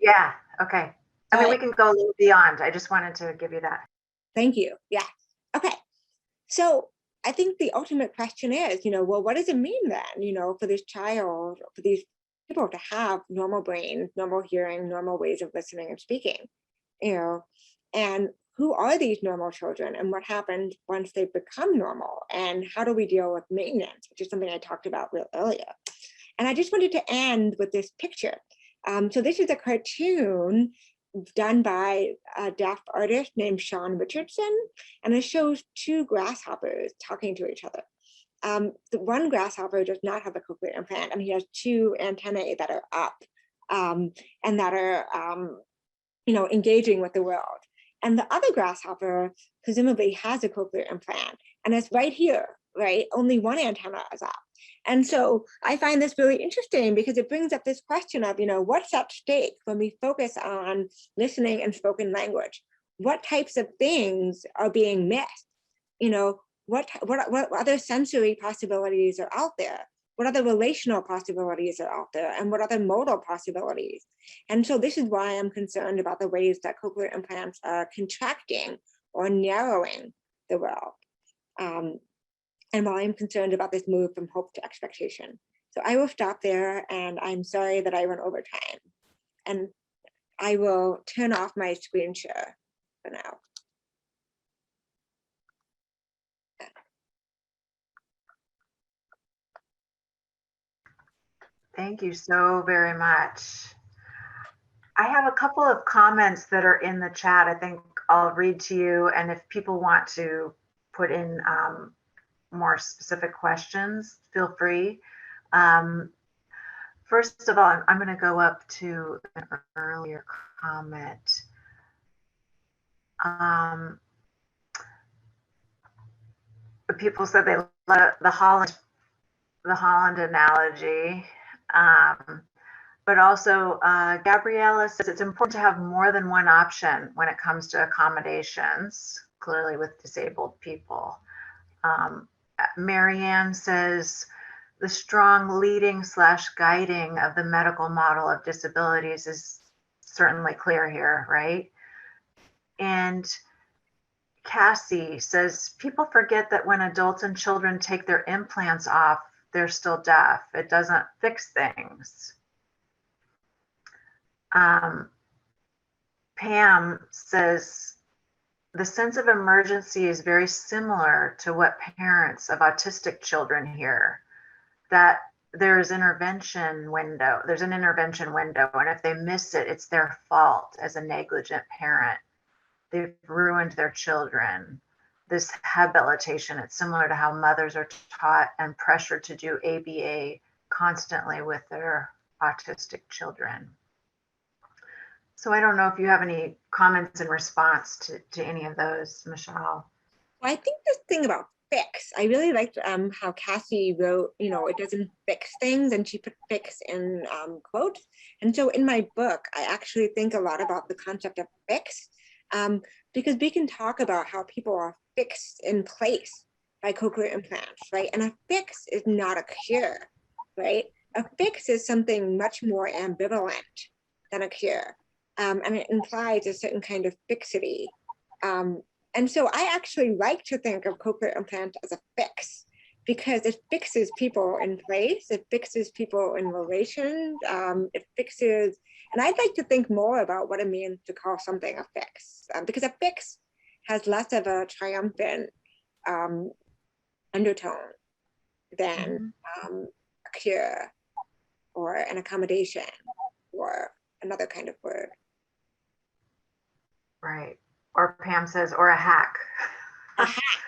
B: Yeah, okay. I mean, we can go a little beyond. I just wanted to give you that.
C: Thank you. Yeah. Okay. So I think the ultimate question is, you know, well, what does it mean then, you know, for this child, for these people to have normal brains, normal hearing, normal ways of listening and speaking, you know, and who are these normal children and what happens once they become normal, and how do we deal with maintenance, which is something I talked about real earlier. And I just wanted to end with this picture. So this is a cartoon done by a deaf artist named Sean Richardson, and it shows two grasshoppers talking to each other. The one grasshopper does not have a cochlear implant, and he has two antennae that are up and that are, you know, engaging with the world. And the other grasshopper presumably has a cochlear implant, and it's right here, right? Only one antenna is up. And so I find this really interesting because it brings up this question of, you know, what's at stake when we focus on listening and spoken language? What types of things are being missed? You know, what other sensory possibilities are out there? What other relational possibilities are out there? And what other modal possibilities? And so this is why I'm concerned about the ways that cochlear implants are contracting or narrowing the world. And why I'm concerned about this move from hope to expectation. So I will stop there, and I'm sorry that I went over time. And I will turn off my screen share for now.
B: Thank you so very much. I have a couple of comments that are in the chat. I think I'll read to you, and if people want to put in more specific questions, feel free. First of all, I'm going to go up to an earlier comment. People said they love the Holland analogy. But also, Gabriella says it's important to have more than one option when it comes to accommodations, clearly with disabled people. Marianne says the strong leading/guiding of the medical model of disabilities is certainly clear here, right? And Cassie says people forget that when adults and children take their implants off, they're still deaf. It doesn't fix things. Pam says the sense of emergency is very similar to what parents of autistic children hear, that there's an intervention window, and if they miss it, it's their fault as a negligent parent. They've ruined their children. This habilitation, it's similar to how mothers are taught and pressured to do ABA constantly with their autistic children. So I don't know if you have any comments in response to any of those, Michelle.
C: Well, I think this thing about fix, I really liked how Cassie wrote, you know, it doesn't fix things, and she put fix in quotes. And so in my book, I actually think a lot about the concept of fix, because we can talk about how people are fixed in place by cochlear implants, right? And a fix is not a cure, right? A fix is something much more ambivalent than a cure. And it implies a certain kind of fixity. And so I actually like to think of cochlear implant as a fix, because it fixes people in place, it fixes people in relation, it fixes, and I'd like to think more about what it means to call something a fix, because a fix has less of a triumphant undertone than a cure or an accommodation or another kind of word.
B: Right. Or Pam says, or a hack.
C: A hack,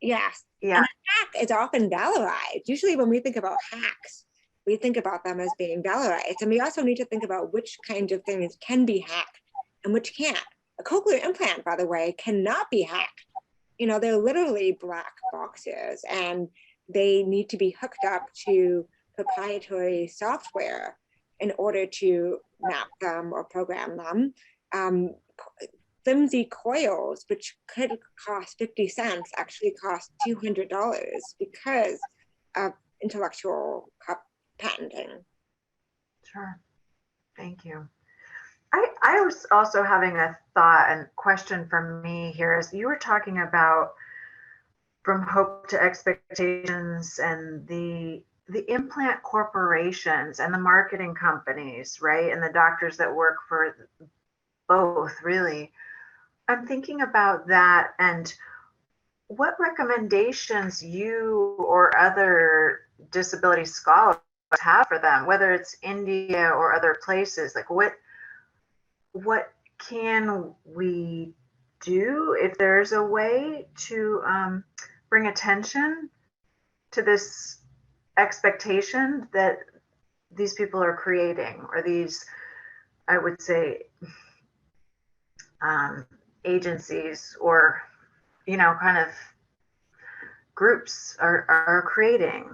C: yes.
B: Yeah.
C: And a hack is often valorized. Usually when we think about hacks, we think about them as being dollarized. And we also need to think about which kinds of things can be hacked and which can't. A cochlear implant, by the way, cannot be hacked. You know, they're literally black boxes and they need to be hooked up to proprietary software in order to map them or program them. Flimsy coils, which could cost 50 cents, actually cost $200 because of intellectual patenting.
B: Sure. Thank you. I was also having a thought and question for me here as you were talking about from hope to expectations and the implant corporations and the marketing companies, right? And the doctors that work for both, really. I'm thinking about that and what recommendations you or other disability scholars have for them, whether it's India or other places. Like what can we do if there's a way to bring attention to this expectation that these people are creating, or these, I would say, agencies or, you know, kind of groups are creating?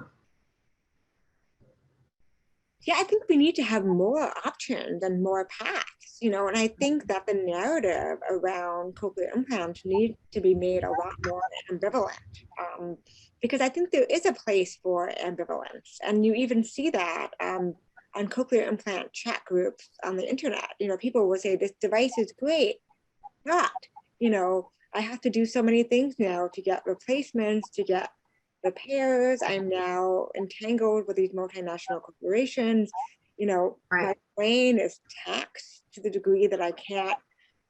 C: Yeah, I think we need to have more options and more paths, you know, and I think that the narrative around cochlear implants needs to be made a lot more ambivalent, because I think there is a place for ambivalence, and you even see that on cochlear implant chat groups on the internet. You know, people will say this device is great, but, you know, I have to do so many things now to get replacements, to get repairs. I'm now entangled with these multinational corporations. You know,
B: Right.
C: my brain is taxed to the degree that I can't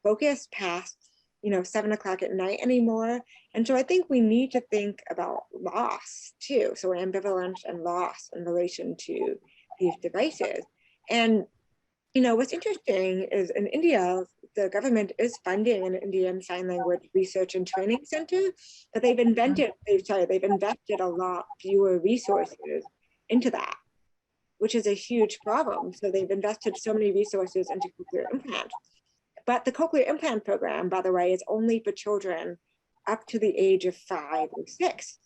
C: focus past, you know, 7 o'clock at night anymore. And so I think we need to think about loss too. So ambivalence and loss in relation to these devices. And, you know, what's interesting is in India, the government is funding an Indian Sign Language Research and Training Center, but they've invested a lot fewer resources into that, which is a huge problem. So they've invested so many resources into cochlear implants. But the cochlear implant program, by the way, is only for children up to the age of 5 or 6.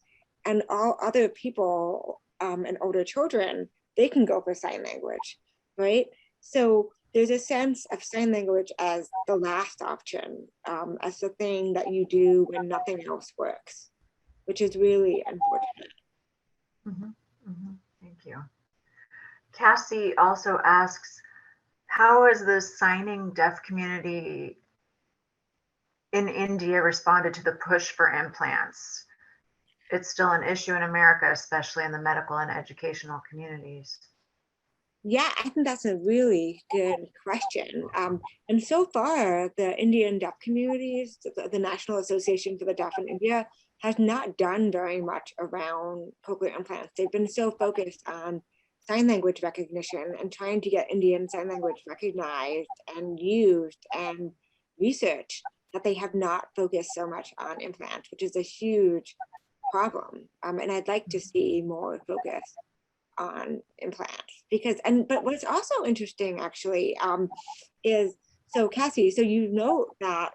C: And all other people and older children, they can go for sign language, right? So there's a sense of sign language as the last option, as the thing that you do when nothing else works, which is really unfortunate.
B: Thank you. Cassie also asks, how has the signing deaf community in India responded to the push for implants? It's still an issue in America, especially in the medical and educational communities.
C: Yeah, I think that's a really good question. And so far, the Indian deaf communities, the National Association for the Deaf in India, has not done very much around cochlear implants. They've been so focused on sign language recognition and trying to get Indian sign language recognized and used and researched that they have not focused so much on implants, which is a huge problem. And I'd like to see more focus on implants but what's also interesting actually is, so Cassie, so you know that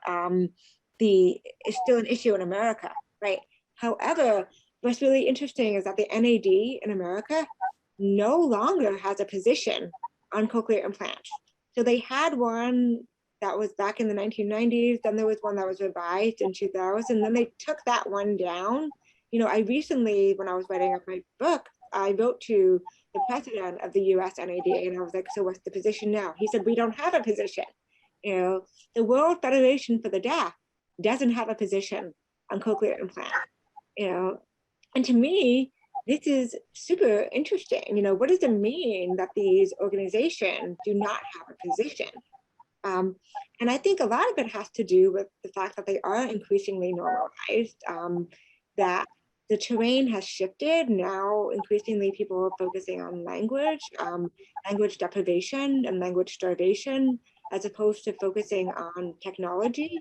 C: it's still an issue in America, right? However, what's really interesting is that the NAD in America no longer has a position on cochlear implants. So they had one that was back in the 1990s, then there was one that was revised in 2000, then they took that one down. You know, I recently, when I was writing up my book, I wrote to the president of the US NAD and I was like, so what's the position now? He said, we don't have a position. You know, the World Federation for the Deaf doesn't have a position on cochlear implant, you know, and to me, this is super interesting. You know, what does it mean that these organizations do not have a position? And I think a lot of it has to do with the fact that they are increasingly normalized, that the terrain has shifted. Now, increasingly, people are focusing on language, language deprivation and language starvation, as opposed to focusing on technology.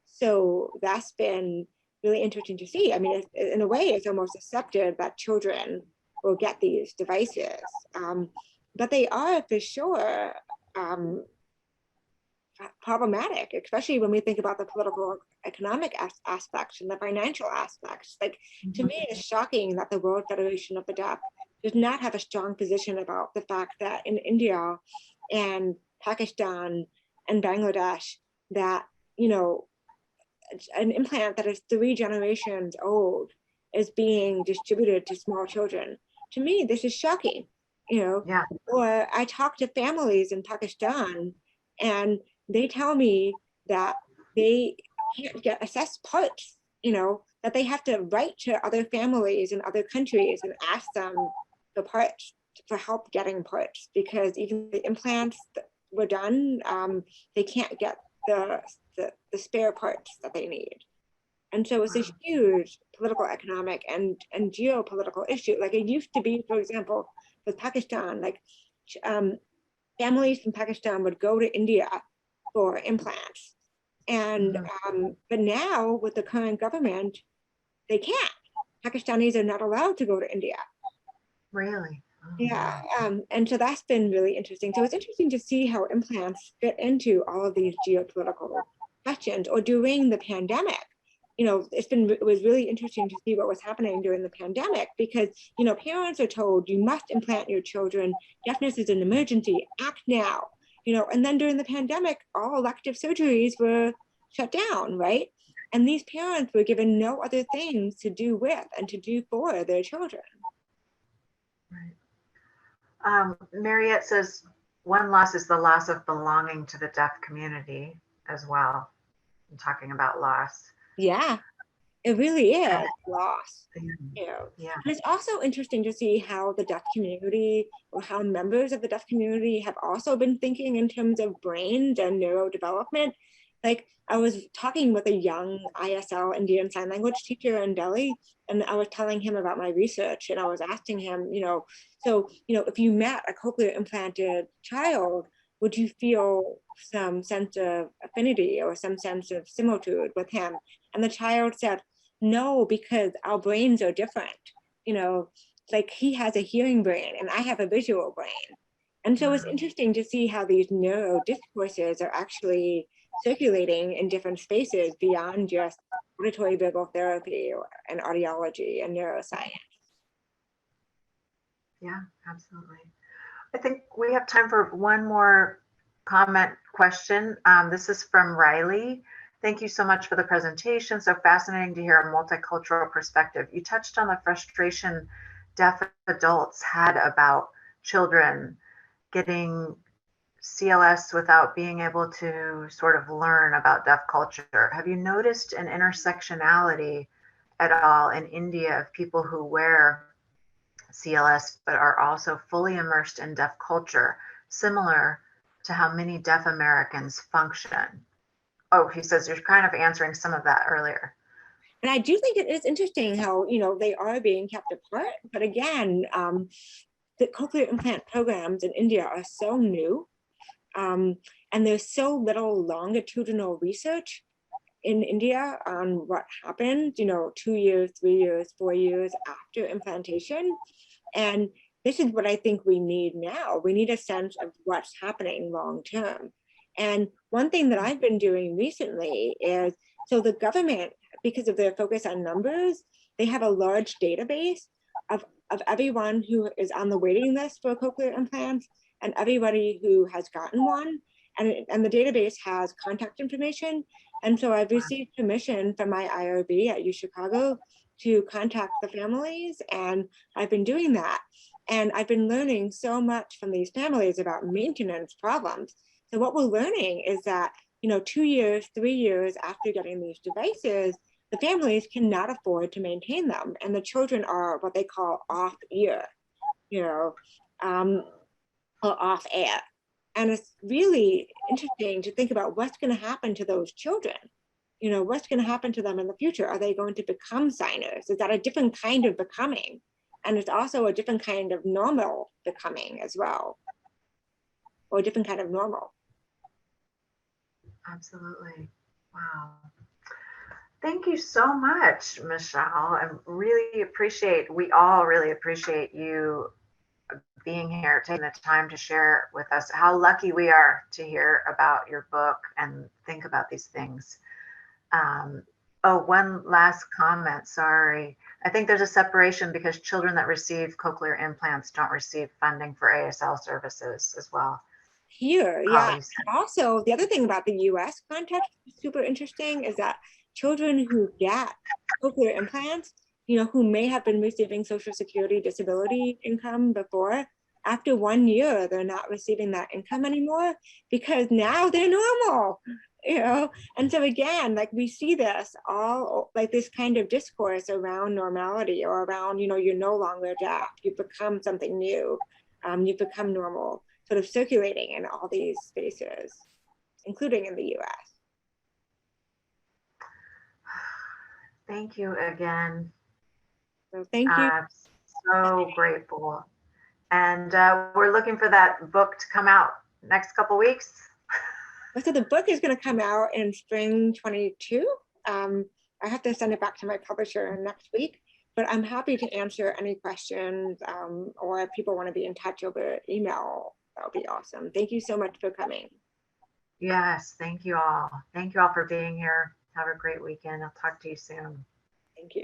C: So that's been really interesting to see. I mean, in a way, it's almost accepted that children will get these devices. But they are for sure problematic, especially when we think about the political economic aspects and the financial aspects. Like, to me, it's shocking that the World Federation of the Deaf does not have a strong position about the fact that in India and Pakistan and Bangladesh, that, you know, an implant that is 3 generations old is being distributed to small children. To me, this is shocking, you know.
B: Yeah.
C: Or I talk to families in Pakistan and they tell me that they can't get assessed parts, you know, that they have to write to other families in other countries and ask them for parts, for help getting parts, because even the implants that were done, they can't get the spare parts that they need. And so it's a huge political, economic, and geopolitical issue. Like, it used to be, for example, with Pakistan, like families from Pakistan would go to India for implants. And but now with the current government, they can't. Pakistanis are not allowed to go to India.
B: Really? Oh,
C: Yeah,
B: wow.
C: and so that's been really interesting. So it's interesting to see how implants fit into all of these geopolitical questions. Or during the pandemic, you know, it was really interesting to see what was happening during the pandemic, because, you know, parents are told you must implant your children. Deafness is an emergency. Act now. You know, and then during the pandemic, all elective surgeries were shut down, right? And these parents were given no other things to do with and to do for their children.
B: Right. Mariette says one loss is the loss of belonging to the deaf community as well. I'm talking about loss.
C: Yeah, it really is loss. You know,
B: Yeah.
C: and it's also interesting to see how the deaf community, or how members of the deaf community have also been thinking in terms of brains and neurodevelopment. Like, I was talking with a young ISL Indian Sign Language teacher in Delhi, and I was telling him about my research, and I was asking him, you know, so, you know, if you met a cochlear implanted child, would you feel some sense of affinity or some sense of similitude with him? And the child said, no, because our brains are different. You know, like, he has a hearing brain and I have a visual brain. And so it's interesting to see how these neuro discourses are actually circulating in different spaces beyond just auditory verbal therapy and audiology and neuroscience.
B: Yeah, absolutely. I think we have time for one more comment question. This is from Riley. Thank you so much for the presentation. So fascinating to hear a multicultural perspective. You touched on the frustration deaf adults had about children getting CLS without being able to sort of learn about deaf culture. Have you noticed an intersectionality at all in India of people who wear CLS but are also fully immersed in deaf culture, similar to how many deaf Americans function? Oh, he says you're kind of answering some of that earlier.
C: And I do think it is interesting how, you know, they are being kept apart. But again, the cochlear implant programs in India are so new, and there's so little longitudinal research in India on what happened, you know, 2 years, 3 years, 4 years after implantation. And this is what I think we need now. We need a sense of what's happening long term. And one thing that I've been doing recently is, so the government, because of their focus on numbers, they have a large database of everyone who is on the waiting list for cochlear implants and everybody who has gotten one. And the database has contact information. And so I've received permission from my IRB at UChicago to contact the families, and I've been doing that. And I've been learning so much from these families about maintenance problems. So what we're learning is that, you know, 2 years, 3 years after getting these devices, the families cannot afford to maintain them. And the children are what they call off ear, you know, or off air. And it's really interesting to think about what's going to happen to those children. You know, what's going to happen to them in the future? Are they going to become signers? Is that a different kind of becoming? And it's also a different kind of normal becoming as well, or a different kind of normal.
B: Absolutely. Wow. Thank you so much, Michele. We all really appreciate you being here, taking the time to share with us how lucky we are to hear about your book and think about these things. Oh, one last comment, sorry. I think there's a separation because children that receive cochlear implants don't receive funding for ASL services as well.
C: Here, yeah.
B: Holly said.
C: Also, the other thing about the US context super interesting is that children who get cochlear implants, who may have been receiving Social Security disability income before, after 1 year, they're not receiving that income anymore because now they're normal, And so again, like we see this all like this kind of discourse around normality or around, you're no longer deaf, you become something new, you become normal, sort of circulating in all these spaces, including in the US.
B: Thank you again.
C: So thank you.
B: So grateful. And we're looking for that book to come out next couple weeks.
C: So the book is going to come out in spring 22. I have to send it back to my publisher next week, but I'm happy to answer any questions or if people want to be in touch over email, that would be awesome. Thank you so much for coming.
B: Yes, thank you all. Thank you all for being here. Have a great weekend. I'll talk to you soon.